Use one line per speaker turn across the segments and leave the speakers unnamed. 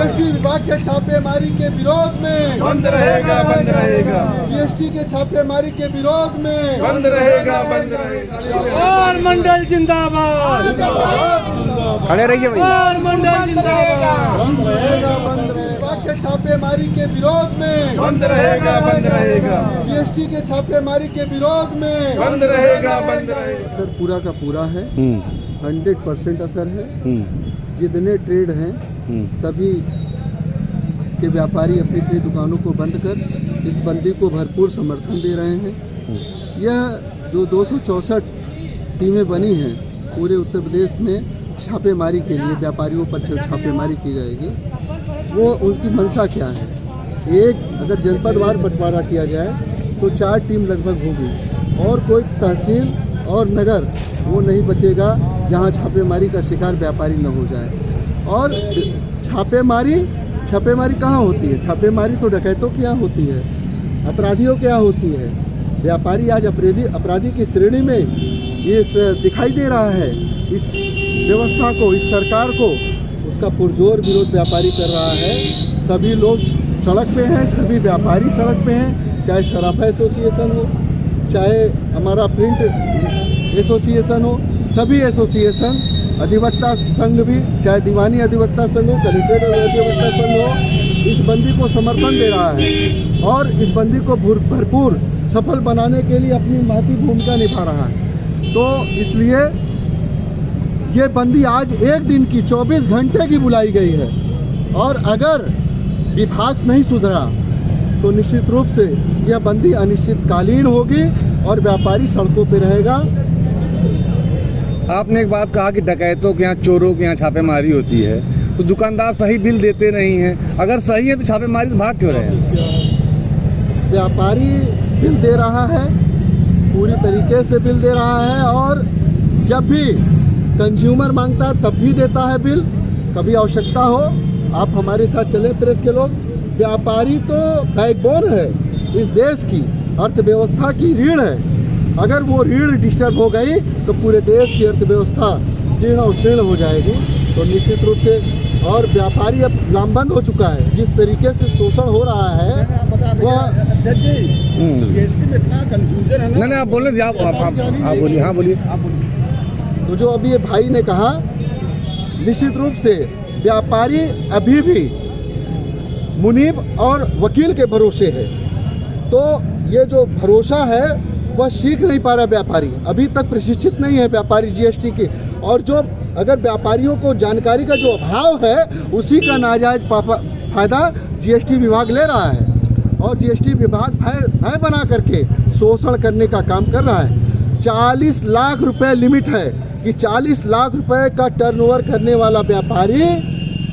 GST विभाग के छापेमारी के विरोध में
बंद रहेगा, बंद रहेगा।
जीएसटी के छापेमारी के विरोध में
बंद रहेगा, बंद रहेगा।
और मंडल जिंदाबाद,
खड़े रहिए भाई।
और मंडल जिंदाबाद।
बंद रहेगा, बंद रहेगा। विभाग के छापेमारी के विरोध में
बंद रहेगा, बंद रहेगा।
जीएसटी के छापेमारी के विरोध में
बंद रहेगा, बंद रहेगा।
असर पूरा का पूरा है, 100% असर है। जितने ट्रेड हैं सभी के व्यापारी अपनी अपनी दुकानों को बंद कर इस बंदी को भरपूर समर्थन दे रहे हैं। यह जो 264 टीमें बनी हैं पूरे उत्तर प्रदेश में छापेमारी के लिए, व्यापारियों पर छापेमारी की जाएगी, वो उसकी मंशा क्या है। एक अगर जनपदवार बंटवारा किया जाए तो 4 टीम लगभग होगी और कोई तहसील और नगर वो नहीं बचेगा जहां छापेमारी का शिकार व्यापारी न हो जाए। और छापेमारी कहाँ होती है? छापेमारी तो डकैतों के यहाँ होती है, अपराधियों के यहाँ होती है। व्यापारी आज अपराधी की श्रेणी में इस दिखाई दे रहा है। इस व्यवस्था को, इस सरकार को, उसका पुरजोर विरोध व्यापारी कर रहा है। सभी लोग सड़क पे हैं, सभी व्यापारी सड़क पे हैं, चाहे सराफा एसोसिएशन हो, चाहे हमारा प्रिंट एसोसिएशन हो, सभी एसोसिएशन, अधिवक्ता संघ भी, चाहे दीवानी अधिवक्ता संघ हो, कलेक्ट्रेट अधिवक्ता संघ हो, इस बंदी को समर्थन दे रहा है और इस बंदी को भरपूर सफल बनाने के लिए अपनी महती भूमिका निभा रहा है। तो इसलिए ये बंदी आज एक दिन की 24 घंटे की बुलाई गई है और अगर विभाग नहीं सुधरा तो निश्चित रूप से यह बंदी अनिश्चितकालीन होगी और व्यापारी सड़कों पर रहेगा।
आपने एक बात कहा कि डकैतों के यहाँ, चोरों के यहाँ छापेमारी होती है, तो दुकानदार सही बिल देते नहीं हैं। अगर सही है तो छापेमारी से भाग क्यों रहे हैं?
व्यापारी बिल दे रहा है, पूरी तरीके से बिल दे रहा है और जब भी कंज्यूमर मांगता है तब भी देता है बिल। कभी आवश्यकता हो आप हमारे साथ चले प्रेस के लोग। व्यापारी तो बैकबोन है इस देश की, अर्थव्यवस्था की रीढ़ है। अगर वो रीढ़ डिस्टर्ब हो गई तो पूरे देश की अर्थव्यवस्था जीर्ण शीर्ण हो जाएगी। तो निश्चित रूप से और व्यापारी अब लामबंद हो चुका है। जिस तरीके से शोषण हो रहा है वह जीएसटी में इतना कंफ्यूजन है ना।
नहीं, आप बोले, आप बोलिए। हाँ बोलिए।
तो जो अभी ये भाई ने कहा, निश्चित रूप से व्यापारी अभी भी मुनीब और वकील के भरोसे है। तो ये जो भरोसा है वह सीख नहीं पा रहा व्यापारी, अभी तक प्रशिक्षित नहीं है व्यापारी जीएसटी की। और जो अगर व्यापारियों को जानकारी का जो अभाव है उसी का नाजायज फायदा जीएसटी विभाग ले रहा है और जीएसटी विभाग भय बना करके शोषण करने का काम कर रहा है। 40 लाख रुपए लिमिट है कि 40 लाख रुपए का टर्नओवर करने वाला व्यापारी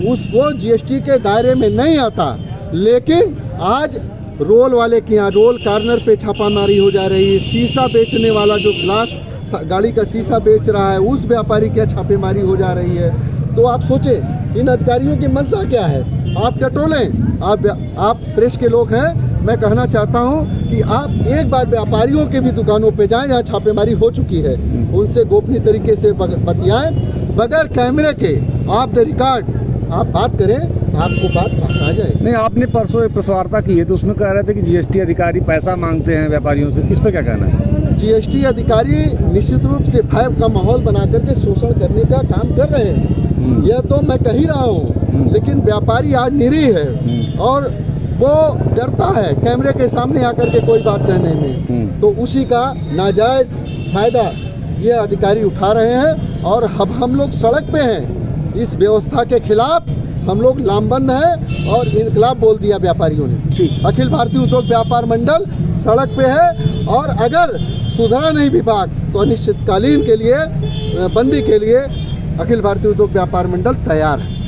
उसको जीएसटी के दायरे में नहीं आता। लेकिन आज रोल वाले के यहाँ रोल कार्नर पे छापामारी हो जा रही है। शीशा बेचने वाला जो ग्लास गाड़ी का शीशा बेच रहा है उस व्यापारी के छापेमारी हो जा रही है। तो आप सोचें इन अधिकारियों की मंशा क्या है। आप टटोलें, आप प्रेस के लोग हैं, मैं कहना चाहता हूं कि आप एक बार व्यापारियों के भी दुकानों पे जाएं जहां छापेमारी हो चुकी है, उनसे गोपनीय तरीके से बतियाएं, बगैर कैमरे के आप द रिकॉर्ड आप बात करें, आपको बात आ जाए।
नहीं, आपने परसों एक प्रेस वार्ता की है तो उसमें कह रहे थे कि जीएसटी अधिकारी पैसा मांगते हैं व्यापारियों से, इस पर क्या कहना है?
जीएसटी अधिकारी निश्चित रूप से भय का माहौल बना करके शोषण करने का काम कर रहे हैं, यह तो मैं कह ही रहा हूँ। लेकिन व्यापारी आज निरीह है और वो डरता है कैमरे के सामने आकर के कोई बात कहने में, तो उसी का नाजायज फायदा ये अधिकारी उठा रहे हैं। और अब हम लोग सड़क पे हैं, इस व्यवस्था के खिलाफ हम लोग लामबंद हैं और इनकलाब बोल दिया व्यापारियों ने। ठीक, अखिल भारतीय उद्योग व्यापार मंडल सड़क पे है और अगर सुधरा नहीं विभाग तो अनिश्चितकालीन के लिए बंदी के लिए अखिल भारतीय उद्योग व्यापार मंडल तैयार है।